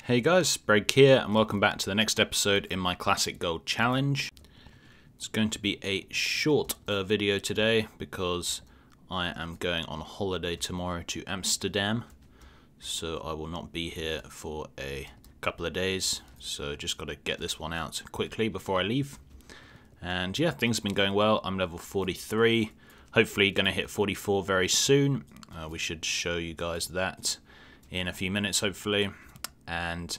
Hey guys, Break here and welcome back to the next episode in my Classic Gold Challenge. It's going to be a short video today because I am going on holiday tomorrow to Amsterdam. So I will not be here for a couple of days. So just got to get this one out quickly before I leave. And yeah, things have been going well. I'm level 43. Hopefully going to hit 44 very soon. We should show you guys that in a few minutes hopefully. And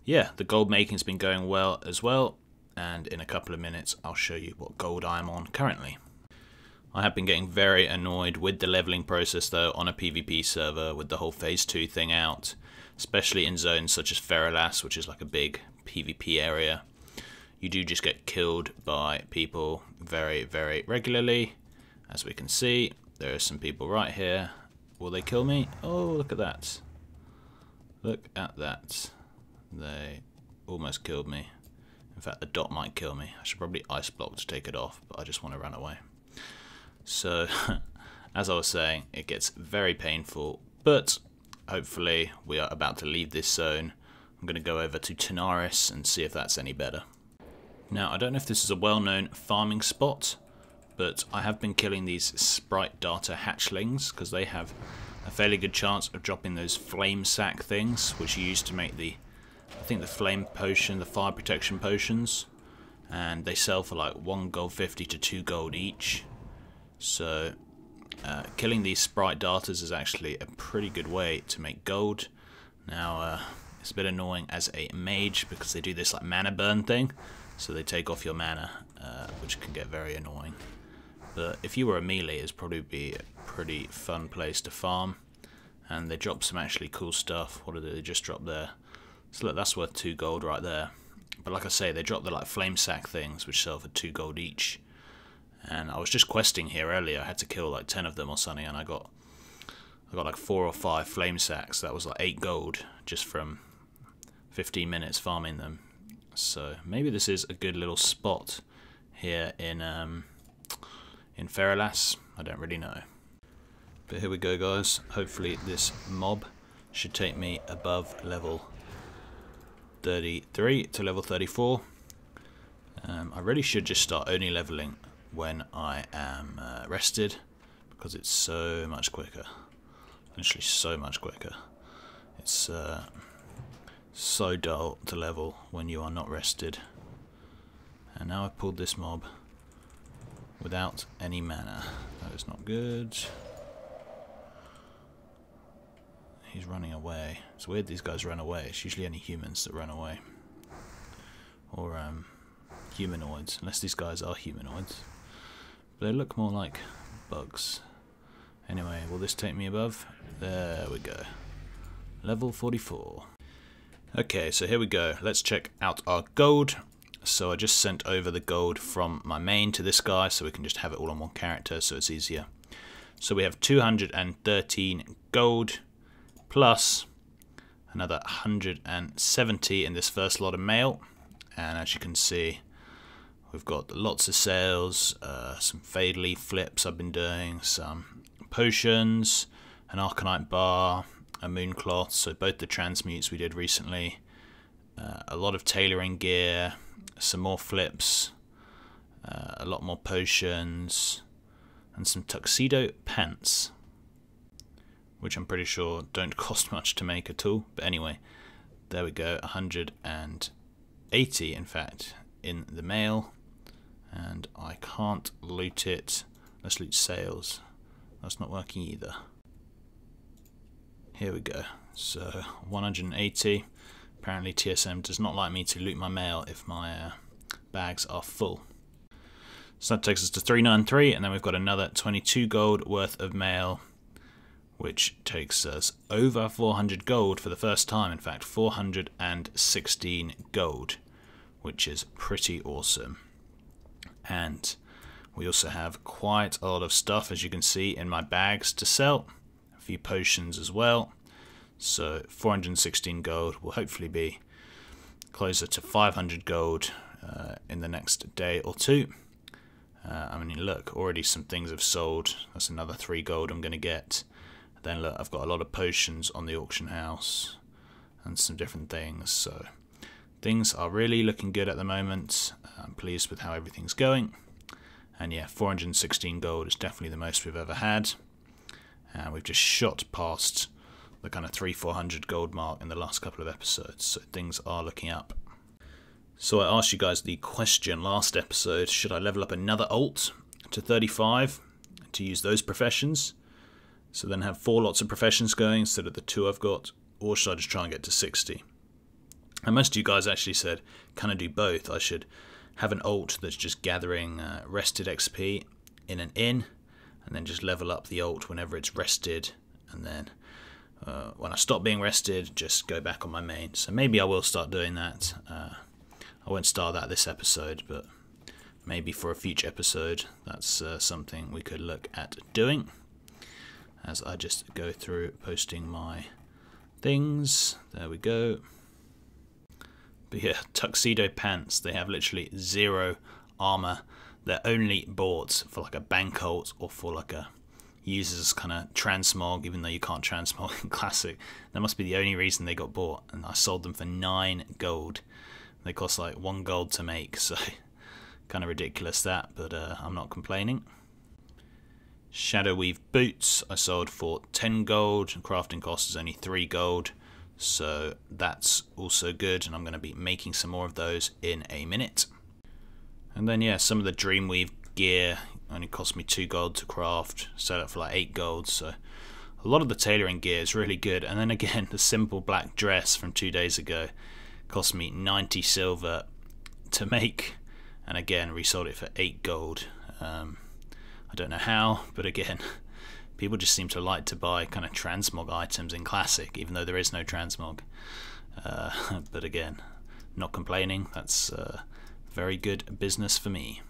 yeah, the gold making's been going well as well, and in a couple of minutes I'll show you what gold I'm on currently. I have been getting very annoyed with the leveling process though on a PvP server with the whole phase 2 thing out, especially in zones such as Ferrelas, which is like a big PvP area. You do just get killed by people very regularly. As we can see, there are some people right here. Will they kill me? Oh, look at that. Look at that. They almost killed me. In fact, the dot might kill me. I should probably ice block to take it off, but I just want to run away. So, as I was saying, it gets very painful, but hopefully we are about to leave this zone. I'm going to go over to Tanaris and see if that's any better. Now, I don't know if this is a well-known farming spot, but I have been killing these sprite data hatchlings because they have a fairly good chance of dropping those flame sack things, which you use to make the, I think the flame potion, the fire protection potions, and they sell for like 1 gold 50 to 2 gold each. So killing these sprite darters is actually a pretty good way to make gold. Now it's a bit annoying as a mage because they do this like mana burn thing, so they take off your mana, which can get very annoying. But if you were a melee, it'd probably be a pretty fun place to farm. And they drop some actually cool stuff. What did they just drop there? So look, that's worth 2 gold right there. But like I say, they drop the like flame sack things, which sell for 2 gold each. And I was just questing here earlier. I had to kill like 10 of them or something, and I got like 4 or 5 flame sacks. That was like 8 gold just from 15 minutes farming them. So maybe this is a good little spot here in Ferrelas. I don't really know. But here we go guys, hopefully this mob should take me above level 33 to level 34. I really should just start only leveling when I am rested, because it's so much quicker. Literally so much quicker. It's so dull to level when you are not rested. And now I've pulled this mob without any mana. That is not good. He's running away. It's weird these guys run away. It's usually only humans that run away. Or humanoids, unless these guys are humanoids. But they look more like bugs. Anyway, will this take me above? There we go. Level 44. Okay, so here we go. Let's check out our gold. So I just sent over the gold from my main to this guy, so we can just have it all on one character, so it's easier. So we have 213 gold, plus another 170 in this first lot of mail. And as you can see, we've got lots of sales, some fade leaf flips I've been doing, some potions, an arcanite bar, a moon cloth, so both the transmutes we did recently, a lot of tailoring gear, some more flips, a lot more potions, and some tuxedo pants, which I'm pretty sure don't cost much to make at all. But anyway, there we go, 180 in fact in the mail, and I can't loot it. Let's loot sales. That's not working either. Here we go, so 180. Apparently TSM does not like me to loot my mail if my bags are full. So that takes us to 393, and then we've got another 22 gold worth of mail, which takes us over 400 gold for the first time. In fact, 416 gold, which is pretty awesome. And we also have quite a lot of stuff, as you can see, in my bags to sell. A few potions as well. So 416 gold will hopefully be closer to 500 gold in the next day or two. I mean, look, already some things have sold. That's another 3 gold I'm going to get. Then look, I've got a lot of potions on the auction house. and some different things. So things are really looking good at the moment. I'm pleased with how everything's going. And yeah, 416 gold is definitely the most we've ever had. And we've just shot past the kind of 300-400 gold mark in the last couple of episodes. So things are looking up. So I asked you guys the question last episode, should I level up another alt to 35 to use those professions? So then have 4 lots of professions going instead of the 2 I've got, or should I just try and get to 60? And most of you guys actually said, can I do both? I should have an alt that's just gathering rested XP in an inn, and then just level up the alt whenever it's rested, and then when I stop being rested, just go back on my main. So maybe I will start doing that. I won't start that this episode, but maybe for a future episode, that's something we could look at doing. As I just go through posting my things. There we go. But yeah, tuxedo pants, they have literally 0 armor. They're only bought for like a bank ult or for like a user's kind of transmog, even though you can't transmog in Classic. That must be the only reason they got bought, and I sold them for 9 gold. They cost like 1 gold to make, so kind of ridiculous that, but I'm not complaining. Shadow Weave boots I sold for 10 gold, and crafting cost is only 3 gold, so that's also good, and I'm going to be making some more of those in a minute. And then yeah, some of the Dreamweave gear only cost me 2 gold to craft, sell it for like 8 gold, so a lot of the tailoring gear is really good. And then again, the simple black dress from 2 days ago cost me 90 silver to make, and again resold it for 8 gold. I don't know how, but again, people just seem to like to buy kind of transmog items in Classic, even though there is no transmog. But again, not complaining. That's very good business for me.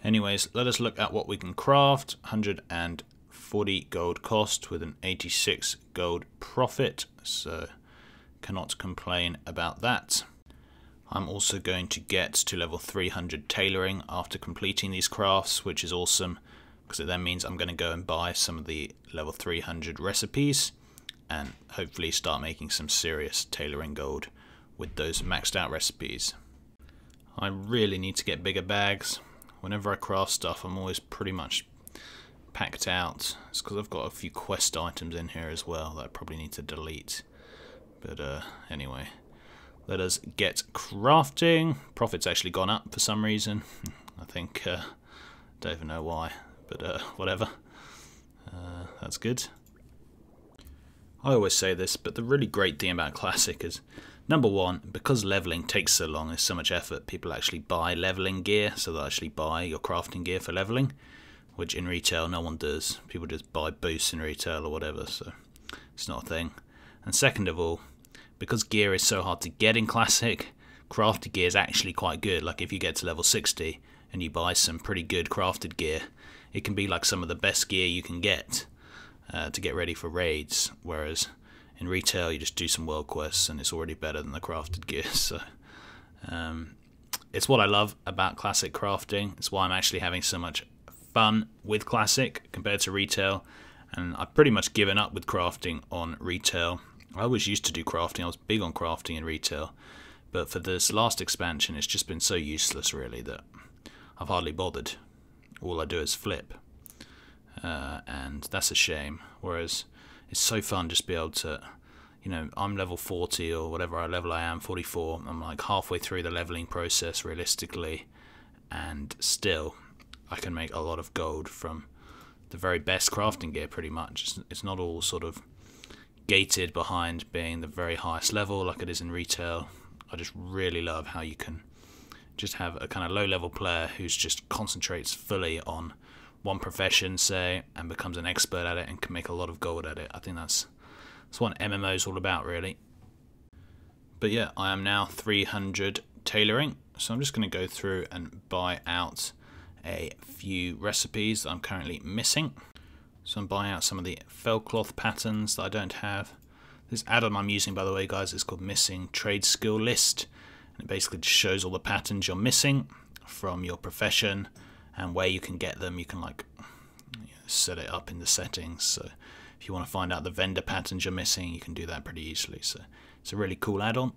Anyways, let us look at what we can craft. 140 gold cost with an 86 gold profit, so cannot complain about that. I'm also going to get to level 300 tailoring after completing these crafts, which is awesome, because it then means I'm going to go and buy some of the level 300 recipes and hopefully start making some serious tailoring gold with those maxed out recipes. I really need to get bigger bags. Whenever I craft stuff, I'm always pretty much packed out. It's because I've got a few quest items in here as well that I probably need to delete. But anyway, let us get crafting. Profit's actually gone up for some reason. I think, don't even know why, but whatever. That's good. I always say this, but the really great thing about Classic is, number one, because leveling takes so long, there's so much effort, people actually buy leveling gear, so they'll actually buy your crafting gear for leveling, which in retail no one does. People just buy boosts in retail or whatever, so it's not a thing. And second of all, because gear is so hard to get in Classic, crafted gear is actually quite good. Like if you get to level 60 and you buy some pretty good crafted gear, it can be like some of the best gear you can get to get ready for raids, whereas in retail you just do some world quests and it's already better than the crafted gear. So it's what I love about Classic crafting. It's why I'm actually having so much fun with Classic compared to retail, and I've pretty much given up with crafting on retail. I always used to do crafting, I was big on crafting in retail, but for this last expansion it's just been so useless really that I've hardly bothered. All I do is flip, and that's a shame, whereas it's so fun just be able to, you know, I'm level 40 or whatever level I am, 44, I'm like halfway through the leveling process realistically, and still I can make a lot of gold from the very best crafting gear pretty much. It's not all sort of gated behind being the very highest level like it is in retail. I just really love how you can just have a kind of low level player who's just concentrates fully on one profession, say, and becomes an expert at it and can make a lot of gold at it. I think that's what MMO is all about really. But yeah, I am now 300 tailoring, so I'm just going to go through and buy out a few recipes that I'm currently missing. So I'm buying out some of the fell cloth patterns that I don't have. This add-on I'm using, by the way, guys, is called Missing Trade Skill List. And it basically just shows all the patterns you're missing from your profession and where you can get them. You can like set it up in the settings. So if you want to find out the vendor patterns you're missing, you can do that pretty easily. So it's a really cool add-on.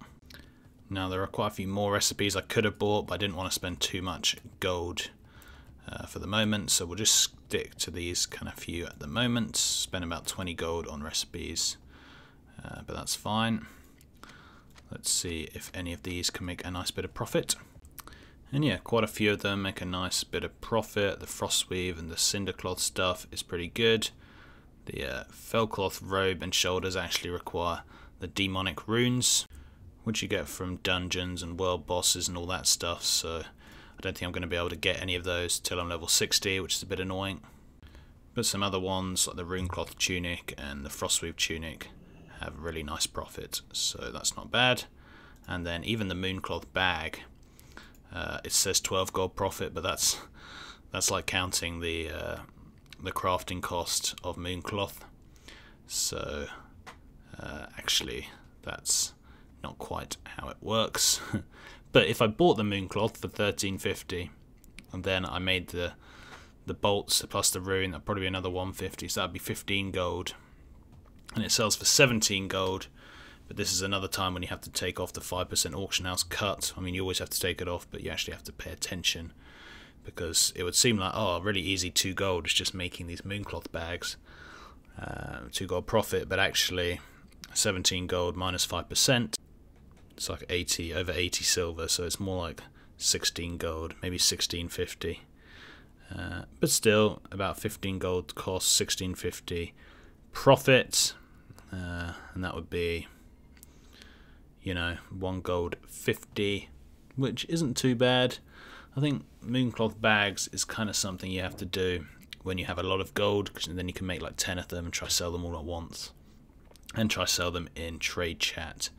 Now there are quite a few more recipes I could have bought, but I didn't want to spend too much gold for the moment, so we'll just stick to these kind of few at the moment. Spend about 20 gold on recipes, but that's fine. Let's see if any of these can make a nice bit of profit. And yeah, quite a few of them make a nice bit of profit. The frostweave and the cindercloth stuff is pretty good. The fellcloth robe and shoulders actually require the demonic runes, which you get from dungeons and world bosses and all that stuff, so I don't think I'm going to be able to get any of those till I'm level 60, which is a bit annoying. But some other ones, like the runecloth tunic and the frostweave tunic, have really nice profit, so that's not bad. And then even the mooncloth bag, it says 12 gold profit, but that's like counting the crafting cost of mooncloth, so actually that's not quite how it works. But if I bought the mooncloth for 1350 and then I made the bolts plus the rune, that'd probably be another 150, so that'd be 15 gold, and it sells for 17 gold. But this is another time when you have to take off the 5% auction house cut. I mean, you always have to take it off, but you actually have to pay attention, because it would seem like, oh, really easy, 2 gold is just making these mooncloth bags, 2 gold profit, but actually 17 gold minus 5%, it's like over 80 silver, so it's more like 16 gold, maybe 1650. But still, about 15 gold cost, 1650 profit, and that would be, you know, 1 gold 50, which isn't too bad. I think mooncloth bags is kind of something you have to do when you have a lot of gold, because then you can make like 10 of them and try to sell them all at once, and try to sell them in trade chat.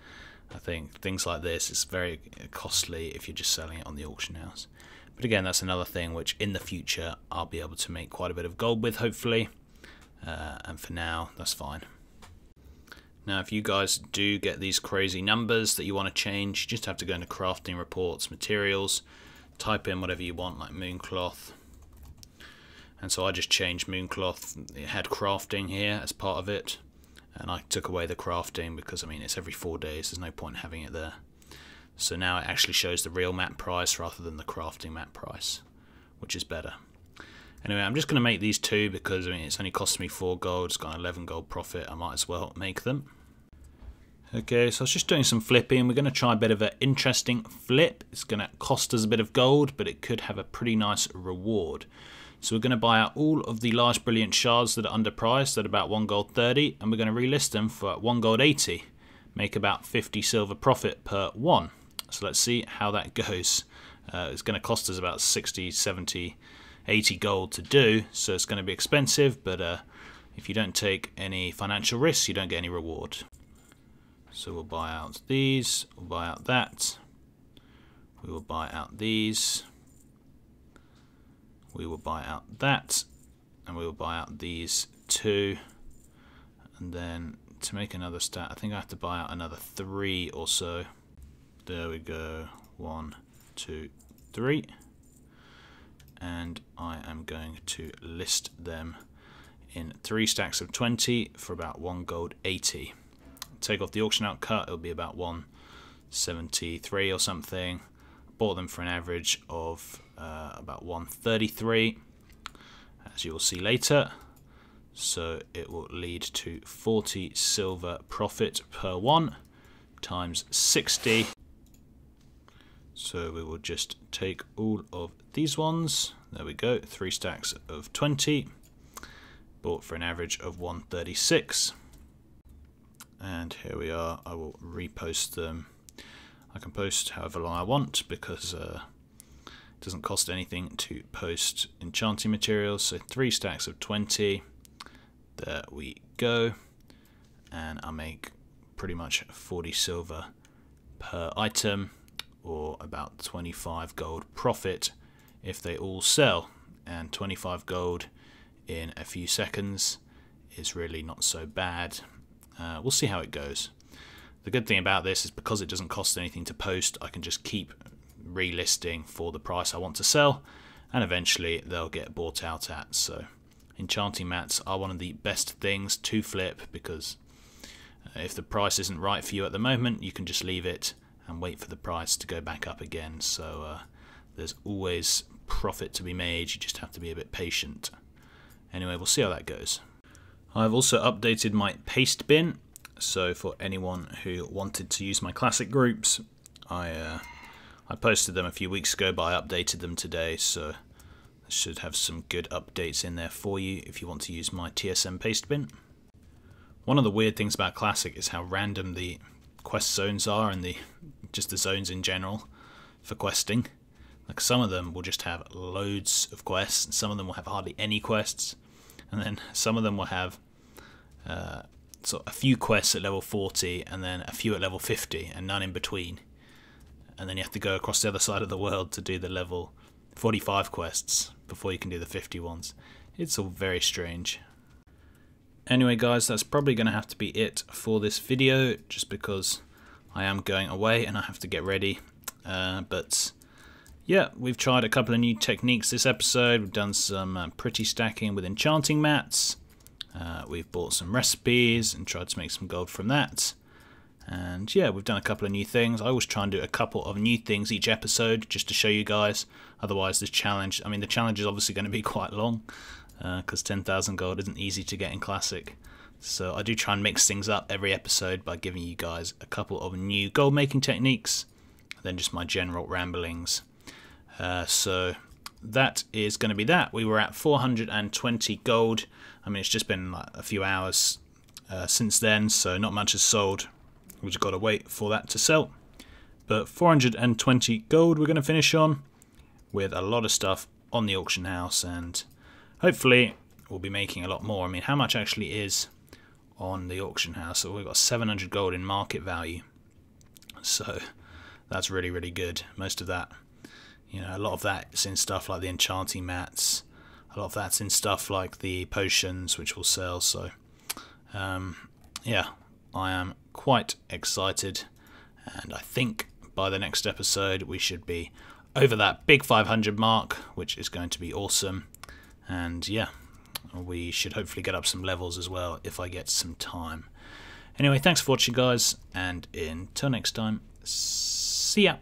I think things like this is very costly if you're just selling it on the auction house. But again, that's another thing which in the future I'll be able to make quite a bit of gold with, hopefully. And for now, that's fine. Now, if you guys do get these crazy numbers that you want to change, you just have to go into crafting reports, materials, type in whatever you want, like mooncloth. And so I just changed mooncloth. It had crafting here as part of it, and I took away the crafting because, I mean, it's every 4 days, there's no point in having it there. So now it actually shows the real map price rather than the crafting map price, which is better. Anyway, I'm just going to make these 2 because, I mean, it's only cost me 4 gold, it's got an 11 gold profit, I might as well make them. Okay, so I was just doing some flipping. We're going to try a bit of an interesting flip. It's going to cost us a bit of gold, but it could have a pretty nice reward. So we're going to buy out all of the large brilliant shards that are underpriced at about 1 gold 30, and we're going to relist them for 1 gold 80. Make about 50 silver profit per one. So let's see how that goes. It's going to cost us about 60, 70, 80 gold to do, so it's going to be expensive, but if you don't take any financial risks, you don't get any reward. So we'll buy out these, we'll buy out that, we will buy out these, we will buy out that, and we will buy out these 2, and then to make another stat, I think I have to buy out another 3 or so. There we go, 1, 2, 3, and I am going to list them in 3 stacks of 20 for about 1 gold 80. Take off the auction out cut, it'll be about 173 or something. Bought them for an average of about 133, as you will see later. So it will lead to 40 silver profit per one times 60. So we will just take all of these ones. There we go, 3 stacks of 20. Bought for an average of 136. And here we are. I will repost them. I can post however long I want because it doesn't cost anything to post enchanting materials. So 3 stacks of 20. There we go. And I'll make pretty much 40 silver per item, or about 25 gold profit if they all sell. And 25 gold in a few seconds is really not so bad. We'll see how it goes. The good thing about this is because it doesn't cost anything to post, I can just keep relisting for the price I want to sell, and eventually they'll get bought out at. So enchanting mats are one of the best things to flip, because if the price isn't right for you at the moment, you can just leave it and wait for the price to go back up again. So there's always profit to be made, you just have to be a bit patient. Anyway, we'll see how that goes. I've also updated my paste bin, so for anyone who wanted to use my classic groups, I posted them a few weeks ago, but I updated them today, so I should have some good updates in there for you if you want to use my TSM paste bin. One of the weird things about classic is how random the quest zones are, and just the zones in general for questing. Like, some of them will just have loads of quests, and some of them will have hardly any quests, and then some of them will have sort of a few quests at level 40 and then a few at level 50 and none in between, and then you have to go across the other side of the world to do the level 45 quests before you can do the 50 ones. It's all very strange. Anyway guys, that's probably going to have to be it for this video, just because I am going away and I have to get ready. But yeah, we've tried a couple of new techniques this episode. We've done some pretty stacking with enchanting mats. We've bought some recipes and tried to make some gold from that. And yeah, we've done a couple of new things. I always try and do a couple of new things each episode just to show you guys. Otherwise the challenge is obviously going to be quite long, because 10,000 gold isn't easy to get in Classic. So I do try and mix things up every episode by giving you guys a couple of new gold making techniques, then just my general ramblings. So that is going to be that. We were at 420 gold. I mean, it's just been like a few hours since then, so not much has sold. We've just got to wait for that to sell. But 420 gold we're going to finish on, with a lot of stuff on the auction house, and hopefully we'll be making a lot more. I mean, how much actually is on the auction house? So we've got 700 gold in market value, so that's really, really good. Most of that, you know, a lot of that's in stuff like the enchanting mats, a lot of that's in stuff like the potions, which will sell. So yeah, I am quite excited, and I think by the next episode we should be over that big 500 mark, which is going to be awesome. And yeah, we should hopefully get up some levels as well if I get some time. Anyway, thanks for watching guys, and until next time, see ya.